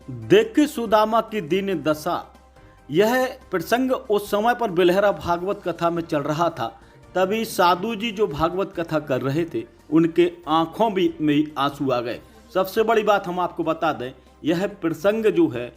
देख के सुदामा की दीन दशा। यह प्रसंग उस समय पर बिलहरा भागवत कथा में चल रहा था। तभी साधु जी जो भागवत कथा कर रहे थे उनके आंखों में आंसू आ गए। सबसे बड़ी बात हम आपको बता दें, यह प्रसंग जो है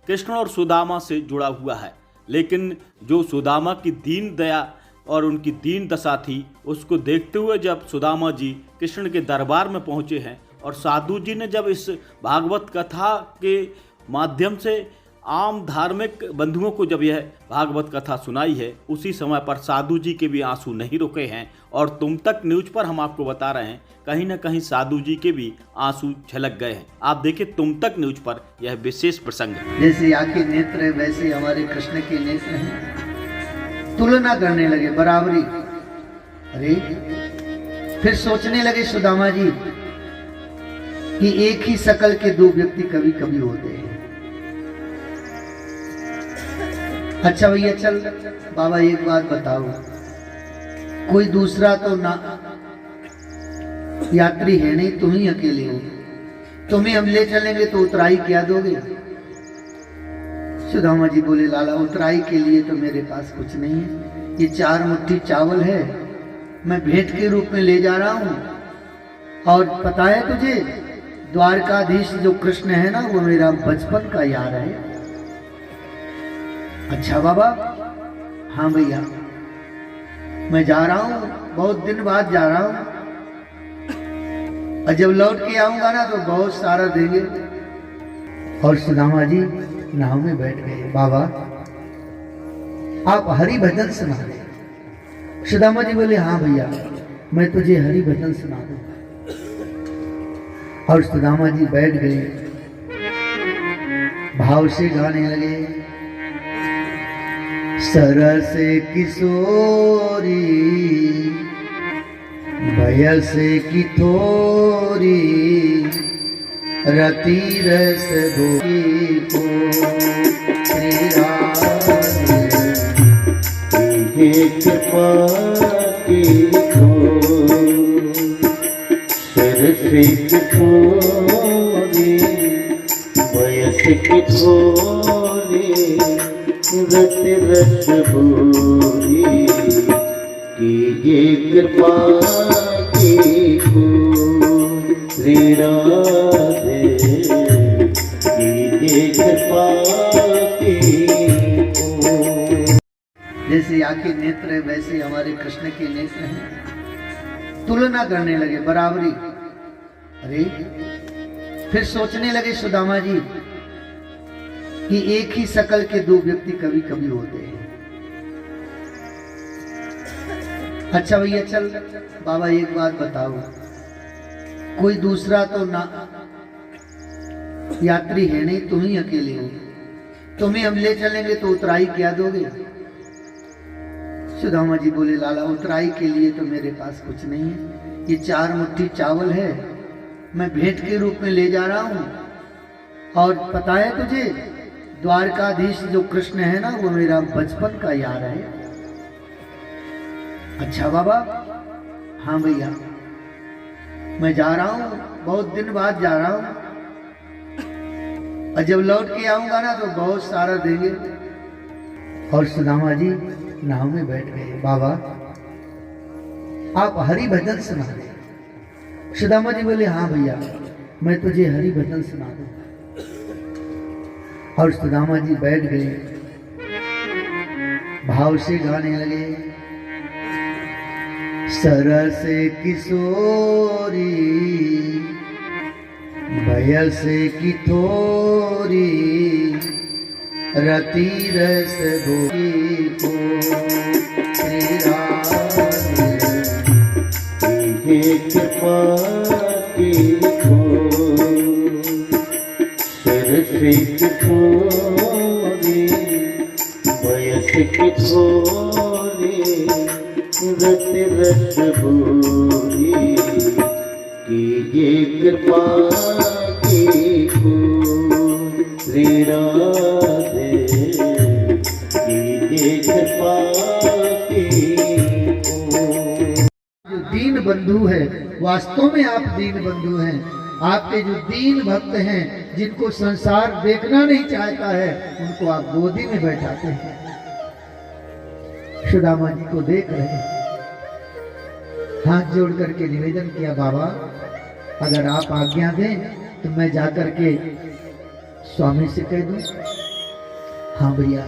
कृष्ण और सुदामा से जुड़ा हुआ है, लेकिन जो सुदामा की दीन दया और उनकी दीन दशा थी उसको देखते हुए जब सुदामा जी कृष्ण के दरबार में पहुँचे हैं और साधु जी ने जब इस भागवत कथा के माध्यम से आम धार्मिक बंधुओं को जब यह भागवत कथा सुनाई है, उसी समय पर साधु जी के भी आंसू नहीं रुके हैं। और तुम तक न्यूज पर हम आपको बता रहे हैं, कहीं ना कहीं साधु जी के भी आंसू छलक गए हैं। आप देखिए तुम तक न्यूज पर यह विशेष प्रसंग है। जैसे आंखें नेत्र है वैसे हमारे कृष्ण के नेत्र हैं। तुलना करने लगे, बराबरी। अरे फिर सोचने लगे सुदामा जी कि एक ही शकल के दो व्यक्ति कभी कभी होते हैं। अच्छा भैया चल बाबा एक बात बताओ, कोई दूसरा तो ना यात्री है नहीं, तुम ही अकेले हो। तुम्हें हम ले चलेंगे तो उतराई क्या दोगे? सुदामा जी बोले लाला उतराई के लिए तो मेरे पास कुछ नहीं है, ये 4 मुट्ठी चावल है, मैं भेंट के रूप में ले जा रहा हूं। और पता है तुझे द्वारकाधीश जो कृष्ण है ना, वो मेरा बचपन का यार है। अच्छा बाबा, हाँ भैया मैं जा रहा हूं, बहुत दिन बाद जा रहा हूं, और जब लौट के आऊंगा ना तो बहुत सारा देंगे। और सुदामा जी नाव में बैठ गए। बाबा आप हरि भजन सुना दे। सुदामा जी बोले हाँ भैया मैं तुझे हरि भजन सुना दूं। और सुदामा जी बैठ गए, भाव से गाने लगे। सरस किशोरी बयस की थोरी रति रस भोगी को श्री राधे कृपा की को सरस की थोरी बयस की थोरी रति रस भोगी कीजिए कृपा की को श्री राधे कीजिए कृपा की को। जैसे आंखें नेत्र है वैसे हमारे कृष्ण के नेत्र हैं। तुलना करने लगे, बराबरी। अरे फिर सोचने लगे सुदामा जी कि एक ही शकल के दो व्यक्ति कभी कभी होते हैं। अच्छा भैया चल बाबा एक बात बताओ, कोई दूसरा तो ना यात्री है नहीं, तुम ही अकेले हो। तुम्हें हम ले चलेंगे तो उतराई क्या दोगे? सुदामा जी बोले लाला उतराई के लिए तो मेरे पास कुछ नहीं है, ये 4 मुट्ठी चावल है, मैं भेंट के रूप में ले जा रहा हूं। और पता है तुझे द्वारकाधीश जो कृष्ण है ना, वो मेरा बचपन का यार है। अच्छा बाबा, हाँ भैया मैं जा रहा हूं, बहुत दिन बाद जा रहा हूं, और जब लौट के आऊंगा ना तो बहुत सारा देंगे। और सुदामा जी नाव में बैठ गए। बाबा आप हरि भजन सुना दे। सुदामा जी बोले हाँ भैया मैं तुझे हरि भजन सुना दूं। और सुदामा जी बैठ गए, भाव से गाने लगे। सरस किशोरी बयस की थोरी रति रस भोगी को श्री राधे कीजिए कृपा की को सरस की थोरी बयस की थोरी रति रस भोगी कीजिए कृपा की को श्री राधे कीजिए कृपा की को। जो दीन बंधु है, वास्तव में आप दीन बंधु हैं। आपके जो दीन भक्त हैं जिनको संसार देखना नहीं चाहता है उनको आप गोदी में बैठाते हैं। सुदामा जी को देख रहे हैं, हाथ जोड़ करके निवेदन किया, बाबा अगर आप आज्ञा दें तो मैं जाकर के स्वामी से कह दूं। हाँ भैया।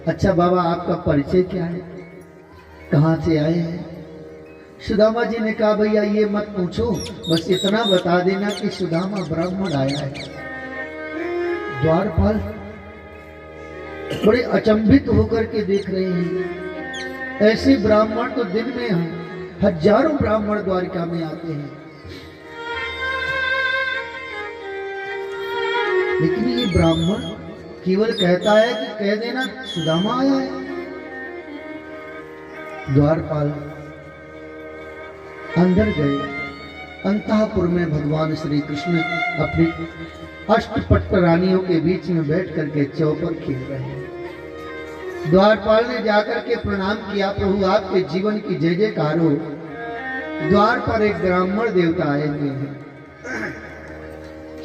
अच्छा बाबा आपका परिचय क्या है, कहाँ से आए हैं? सुदामा जी ने कहा भैया ये मत पूछो, बस इतना बता देना कि सुदामा ब्राह्मण आया है। द्वारपाल बड़े अचंभित होकर के देख रहे हैं, ऐसे ब्राह्मण तो दिन में हजारों ब्राह्मण द्वारिका में आते हैं, लेकिन ये ब्राह्मण केवल कहता है कि कह देना सुदामा आया है। द्वारपाल अंदर गए। अंतःपुर में भगवान श्री कृष्ण अपनी अष्टपट्ट रानियों के बीच में बैठ करके चौपर खेल रहे हैं। द्वारपाल ने जाकर के प्रणाम किया, प्रभु आपके जीवन की जय जयकार हो। द्वार पर एक ब्राह्मण देवता आए हुए हैं।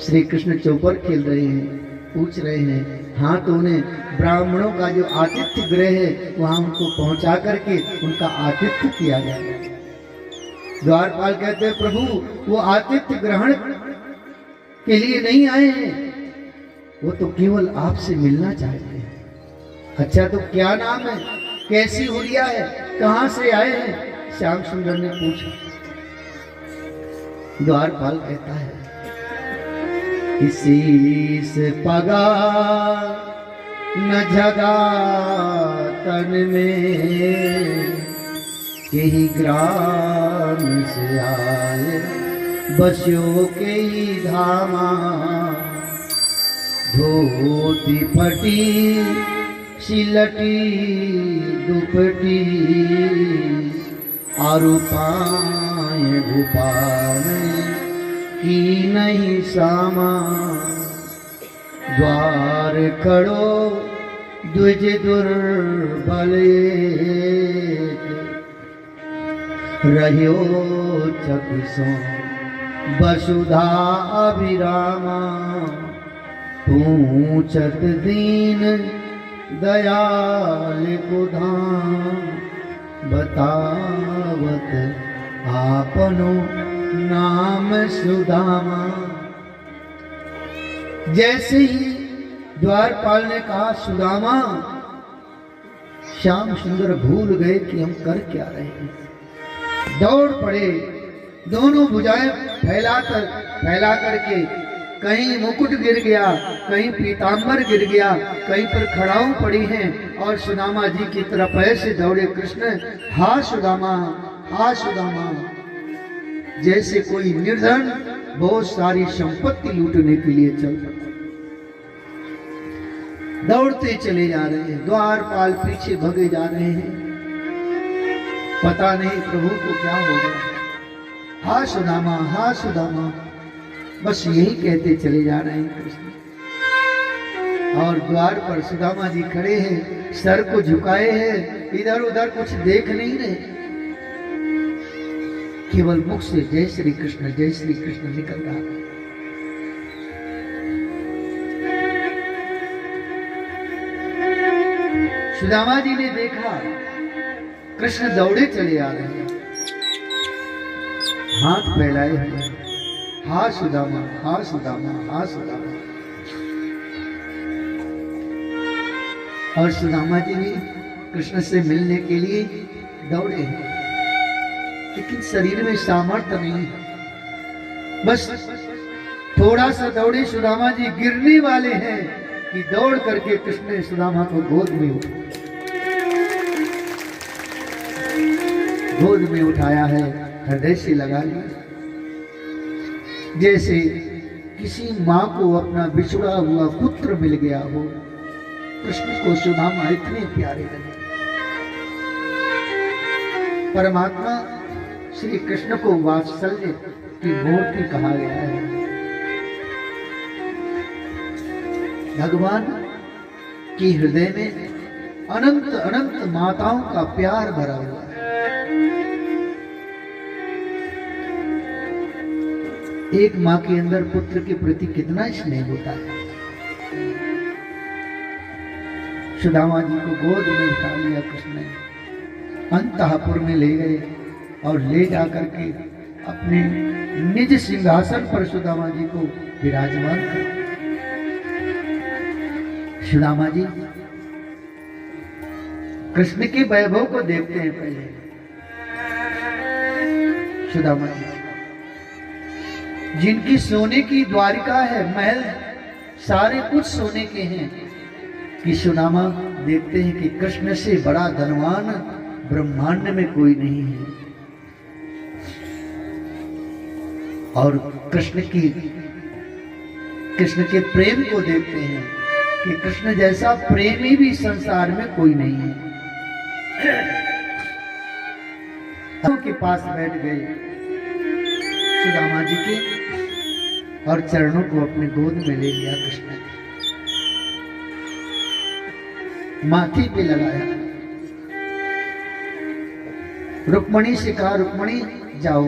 श्री कृष्ण चौपर खेल रहे हैं, पूछ रहे हैं हाँ तो उन्हें ब्राह्मणों का जो आतिथ्य गृह है वहां उनको पहुंचा करके उनका आतिथ्य किया जाए। द्वारपाल कहते हैं प्रभु वो आतिथ्य ग्रहण के लिए नहीं आए हैं, वो तो केवल आपसे मिलना चाहते हैं। अच्छा तो क्या नाम है, कैसी हुलिया है, कहां से आए हैं? श्याम सुंदर ने पूछा। द्वारपाल कहता है किसी से पगा न झगा तन में, यही ग्राम से आए बस्यो के ही धामा। धोती फटी सिलटी दुपटी, आरु पाए गुपावे की नहीं सामा। द्वार खड़ो द्विज दुर्बल, रहियो चकिसों वसुधा अभिरामा। पूछत दीन दयाल को धाम, बतावत आपनो नाम सुदामा। जैसे ही द्वारपाल ने कहा सुदामा, श्याम सुंदर भूल गए कि हम कर क्या रहे हैं। दौड़ पड़े, दोनों भुजाएं फैला करके, कहीं मुकुट गिर गया, कहीं पीतांबर गिर गया, कहीं पर खड़ाऊ पड़ी हैं और सुदामा जी की तरफ ऐसे दौड़े कृष्ण। हा सुदामा, हा सुदामा, जैसे कोई निर्धन बहुत सारी संपत्ति लूटने के लिए चल पड़ा। दौड़ते चले जा रहे हैं, द्वारपाल पीछे भगे जा रहे हैं। पता नहीं प्रभु को क्या हो गया। हा सुदामा, हा सुदामा, बस यही कहते चले जा रहे हैं कृष्ण। और द्वार पर सुदामा जी खड़े हैं, सर को झुकाए हैं, इधर उधर कुछ देख नहीं रहे, केवल मुख से जय श्री कृष्ण निकल रहा है। सुदामा जी ने देखा कृष्ण दौड़े चले आ रहे हैं, हाथ फैलाए हुए, हा सुदामा, हा सुदामा, हा सुदामा। और सुदामा जी भी कृष्ण से मिलने के लिए दौड़े हैं, लेकिन शरीर में सामर्थ्य नहीं है। बस थोड़ा सा दौड़े सुदामा जी, गिरने वाले हैं कि दौड़ करके कृष्ण ने सुदामा को गोद में उठाया है, हृदय से लगा लिया, जैसे किसी माँ को अपना बिछड़ा हुआ पुत्र मिल गया हो। कृष्ण को सुदामा इतने प्यारे लगे। परमात्मा श्री कृष्ण को वात्सल्य की मूर्ति कहा गया है। भगवान के हृदय में अनंत अनंत माताओं का प्यार भरा हुआ है। एक माँ के अंदर पुत्र के प्रति कितना स्नेह होता है। सुदामा जी को गोद में उठा लिया कृष्ण ने, अंतःपुर में ले गए और ले जाकर के अपने निज सिंहासन पर सुदामा जी को विराजमान कर। सुदामा जी कृष्ण के वैभव को देखते हैं पहले। सुदामा जी जिनकी सोने की द्वारिका है, महल सारे कुछ सोने के हैं, कि सुदामा देखते हैं कि कृष्ण से बड़ा धनवान ब्रह्मांड में कोई नहीं है। और कृष्ण के प्रेम को देखते हैं कि कृष्ण जैसा प्रेमी भी संसार में कोई नहीं है। के पास बैठ गए सुदामा जी के और चरणों को अपने गोद में ले लिया कृष्ण ने, माथे पे लगाया। रुक्मणी से कहा, रुक्मणी जाओ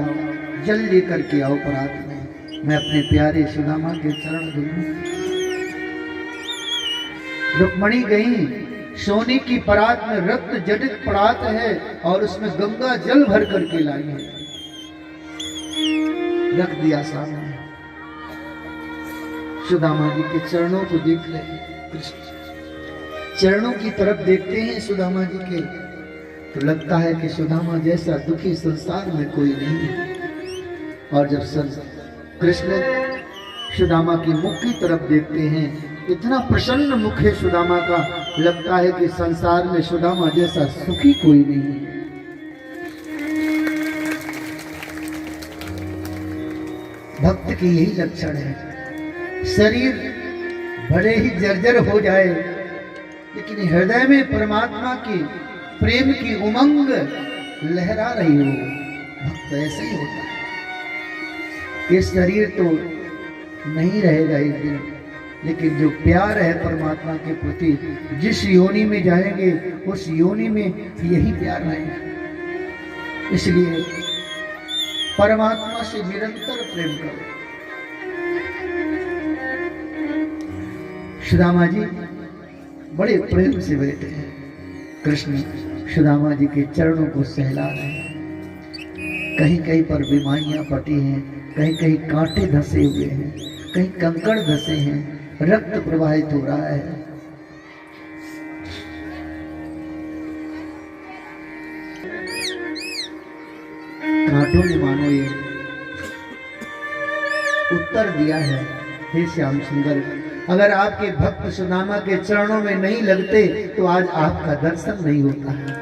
जल लेकर के आओ परात में, मैं अपने प्यारे सुदामा के चरण धुलूं। रुक्मणी गई, सोने की परात में रक्त जडित परात है और उसमें गंगा जल भर करके लाई है, रख दिया सामने। सुदामा जी के चरणों को देख रहे, चरणों की तरफ देखते हैं सुदामा जी के, तो लगता है कि सुदामा जैसा दुखी संसार में कोई नहीं है। और जब कृष्ण सुदामा की मुख की तरफ देखते हैं, इतना प्रसन्न मुख है सुदामा का, लगता है कि संसार में सुदामा जैसा सुखी कोई नहीं है। भक्त की यही लक्षण है। शरीर भले ही जर्जर हो जाए, लेकिन हृदय में परमात्मा की प्रेम की उमंग लहरा रही हो, भक्त ऐसे ही होता है। ये शरीर तो नहीं रहेगा एक दिन, लेकिन जो प्यार है परमात्मा के प्रति, जिस योनि में जाएंगे उस योनि में यही प्यार रहेगा। इसलिए परमात्मा से निरंतर प्रेम करो। सुदामा जी बड़े प्रेम से बैठे हैं, कृष्ण सुदामा जी के चरणों को सहला रहे हैं। कहीं कहीं पर बीमारियां पटी हैं, कहीं कहीं कांटे धंसे हुए हैं, कहीं कंकड़ धंसे हैं, रक्त प्रवाहित हो रहा है। कांटों ने मानो ये उत्तर दिया है, हे श्याम सुंदर, अगर आपके भक्त सुदामा के चरणों में नहीं लगते तो आज आपका दर्शन नहीं होता है।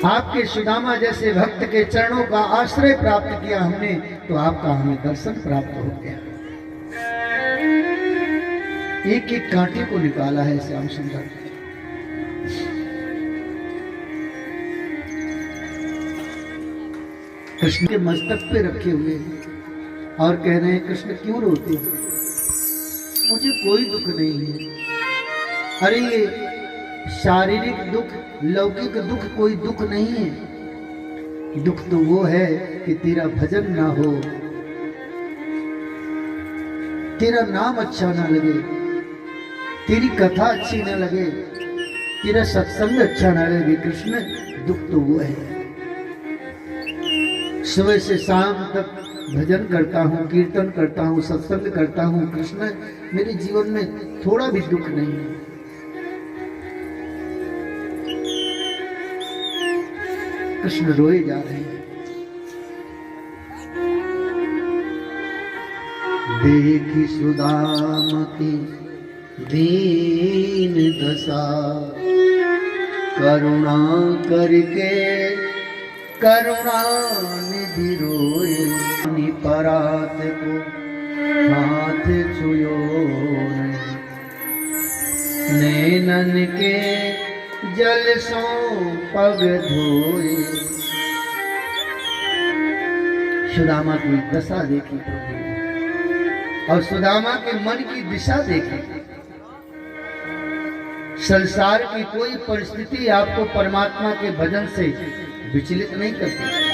आपके सुदामा जैसे भक्त के चरणों का आश्रय प्राप्त किया हमने, तो आपका हमें दर्शन प्राप्त हो गया। एक एक कांटे को निकाला है श्याम सुंदर। कृष्ण के मस्तक पे रखे हुए और कह रहे हैं, कृष्ण क्यों रोते हो? मुझे कोई दुख नहीं है। अरे ये शारीरिक दुख, लौकिक दुख कोई दुख नहीं है। दुख तो वो है कि तेरा भजन ना हो, तेरा नाम अच्छा ना लगे, तेरी कथा अच्छी ना लगे, तेरा सत्संग अच्छा ना लगे। कृष्ण दुख तो वो है। सुबह से शाम तक भजन करता हूँ, कीर्तन करता हूँ, सत्संग करता हूँ, कृष्ण मेरे जीवन में थोड़ा भी दुख नहीं है। कृष्ण रोए जा रहे हैं। देखी सुदामा की दीन दशा, करुणा करके करुणा निधि रोए, परात को हाथ छुयो, नैनन के जल सो पग धोए। सुदामा की दशा देखी प्रभु, और सुदामा के मन की दिशा देखी। संसार की कोई परिस्थिति आपको परमात्मा के भजन से विचलित नहीं करती।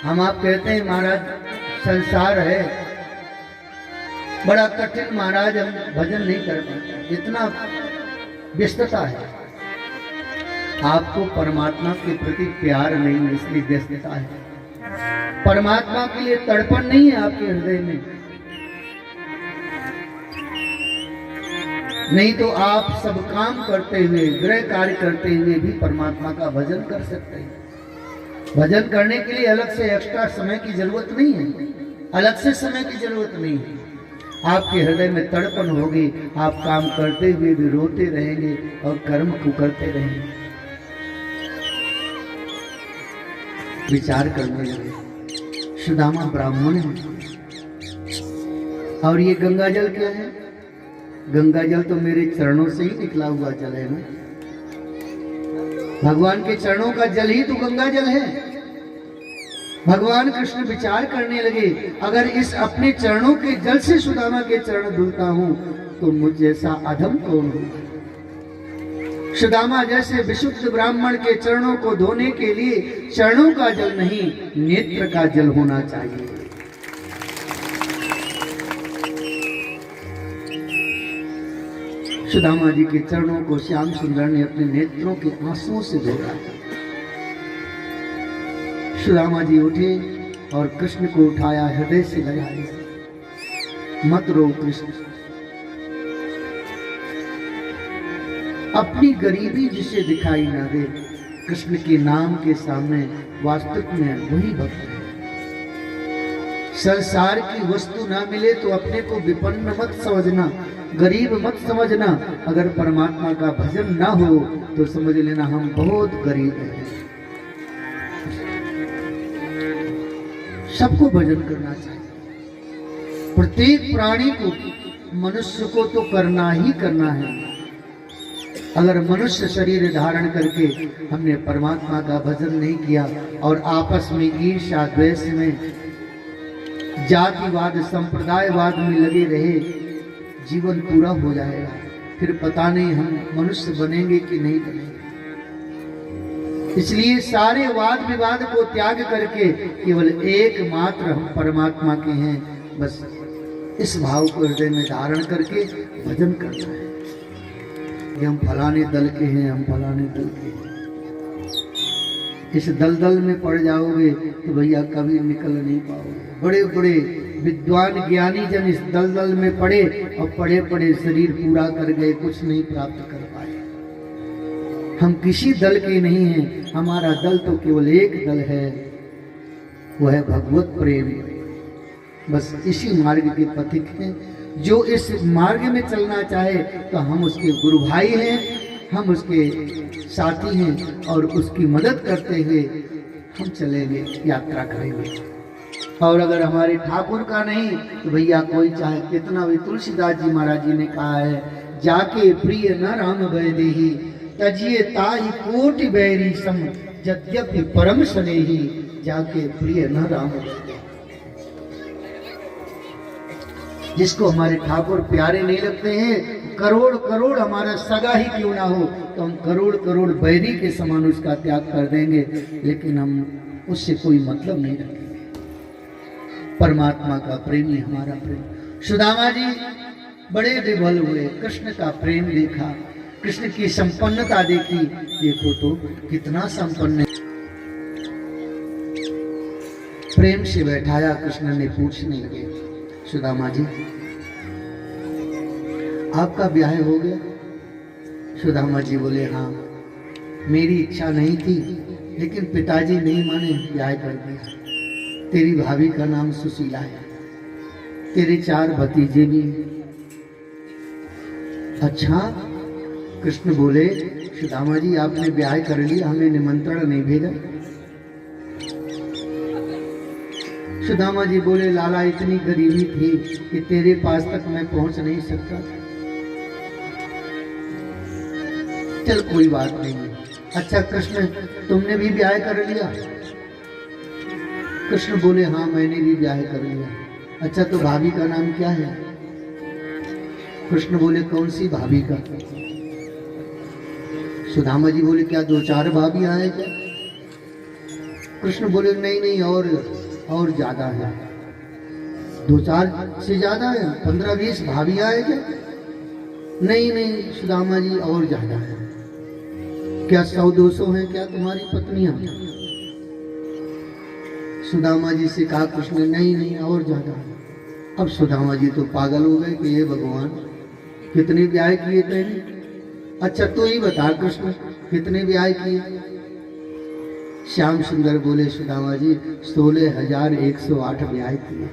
हम आप कहते हैं महाराज संसार है बड़ा कठिन, महाराज हम भजन नहीं कर पाते, इतना व्यस्तता है। आपको परमात्मा के प्रति प्यार नहीं है, इसलिए व्यस्तता है। परमात्मा के लिए तड़पण नहीं है आपके हृदय में, नहीं तो आप सब काम करते हुए, गृह कार्य करते हुए भी परमात्मा का भजन कर सकते हैं। भजन करने के लिए अलग से एक्स्ट्रा समय की जरूरत नहीं है, अलग से समय की जरूरत नहीं है। आपके हृदय में तड़पण होगी, आप काम करते हुए भी रोते रहेंगे और कर्म को करते रहेंगे। विचार करने लगे, सुदामा ब्राह्मण है और ये गंगा जल क्या है? गंगा जल तो मेरे चरणों से ही निकला हुआ जल है ना, भगवान के चरणों का जल ही तो गंगा जल है। भगवान कृष्ण विचार करने लगे, अगर इस अपने चरणों के जल से सुदामा के चरण धुलता हूं तो मुझ जैसा अधम कौन होगा। सुदामा जैसे विशुद्ध ब्राह्मण के चरणों को धोने के लिए चरणों का जल नहीं, नेत्र का जल होना चाहिए। सुदामा जी के चरणों को श्याम सुंदर ने अपने नेत्रों के आंसुओं से धोया। सुदामा जी उठे और कृष्ण को उठाया, हृदय से लगाया, मत रो कृष्ण, अपनी गरीबी जिसे दिखाई ना दे। कृष्ण के नाम के सामने वास्तव में वही भक्त है। संसार की वस्तु ना मिले तो अपने को विपन्न मत समझना, गरीब मत समझना। अगर परमात्मा का भजन ना हो तो समझ लेना हम बहुत गरीब हैं। सबको भजन करना चाहिए, प्रत्येक प्राणी को, मनुष्य को तो करना ही करना है। अगर मनुष्य शरीर धारण करके हमने परमात्मा का भजन नहीं किया और आपस में ईर्ष्या द्वेष में, जातिवाद संप्रदायवाद में लगे रहे, जीवन पूरा हो जाएगा। फिर पता नहीं हम मनुष्य बनेंगे कि नहीं बनेंगे। इसलिए सारे वाद विवाद को त्याग करके केवल एकमात्र हम परमात्मा के हैं, बस इस भाव को हृदय में धारण करके भजन करना है। ये हम फलाने दल के हैं, हम फलाने दल के हैं, इस दलदल में पड़ जाओगे तो भैया कभी निकल नहीं पाओगे। बड़े बड़े विद्वान ज्ञानी जन इस दलदल में पड़े और पड़े पड़े शरीर पूरा कर गए, कुछ नहीं प्राप्त कर पाए। हम किसी दल के नहीं हैं, हमारा दल तो केवल एक दल है, वह है भगवत प्रेम। बस इसी मार्ग के पथिक हैं। जो इस मार्ग में चलना चाहे तो हम उसके गुरु भाई हैं, हम उसके साथी हैं और उसकी मदद करते हुए हम चलेंगे, यात्रा करेंगे। और अगर हमारे ठाकुर का नहीं तो भैया कोई चाहे कितना भी, तुलसीदास जी महाराज जी ने कहा है, जाके प्रिय न राम भय देही तजिए ताहि कोटि बैरी सम यद्यपि परम स्नेही, जाके प्रिय न राम भय। जिसको हमारे ठाकुर प्यारे नहीं लगते हैं, करोड़ करोड़ हमारा सगा ही क्यों ना हो, तो हम करोड़ करोड़ बैरी के समान उसका त्याग कर देंगे, लेकिन हम उससे कोई मतलब नहीं रखेंगे। परमात्मा का प्रेमी हमारा प्रेम। सुदामा जी बड़े विभल हुए, कृष्ण का प्रेम देखा, कृष्ण की संपन्नता देखी। देखो तो कितना संपन्न है। प्रेम से बैठाया, कृष्ण ने पूछने लगे, सुदामा जी आपका ब्याह हो गया? सुदामा जी बोले, हाँ मेरी इच्छा नहीं थी, लेकिन पिताजी नहीं माने, ब्याह कर दिया। तेरी भाभी का नाम सुशीला है, तेरे 4 भतीजे भी। अच्छा, कृष्ण बोले, सुदामा जी आपने ब्याह कर लिया, हमें निमंत्रण नहीं भेजा। सुदामा जी बोले, लाला इतनी गरीबी थी कि तेरे पास तक मैं पहुंच नहीं सकता। चल कोई बात नहीं। अच्छा कृष्ण, तुमने भी ब्याह कर लिया? कृष्ण बोले, हाँ मैंने भी ब्याह कर लिया। अच्छा तो भाभी का नाम क्या है? कृष्ण बोले, कौन सी भाभी का? सुदामा जी बोले, क्या 2-4 भाभी आए क्या? कृष्ण बोले नहीं नहीं, और ज्यादा है, 2-4 से ज्यादा है, 15-20 भाभियां है क्या? नहीं नहीं सुदामा जी, और ज्यादा है। क्या 100-200 हैं क्या तुम्हारी पत्नियां? सुदामा जी से कहा कृष्ण ने, नहीं नहीं और ज्यादा है। अब सुदामा जी तो पागल हो गए कि ये भगवान कितने ब्याह किए तेने? अच्छा तू ही बता कृष्ण, कितने ब्याह किए? श्याम सुंदर बोले सुदामा जी 16,108 ब्याह किए।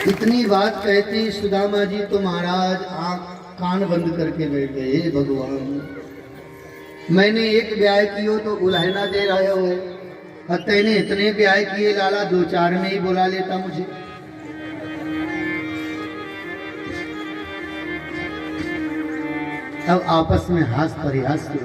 इतनी बात कहती सुदामा जी तो महाराज आंख कान बंद करके बैठ गए। हे भगवान, मैंने एक ब्याह कियो तो उल्हना दे रहे हो, और तेने इतने ब्याह किए लाला, 2-4 में ही बुला लेता मुझे। अब आपस में हास परिहास के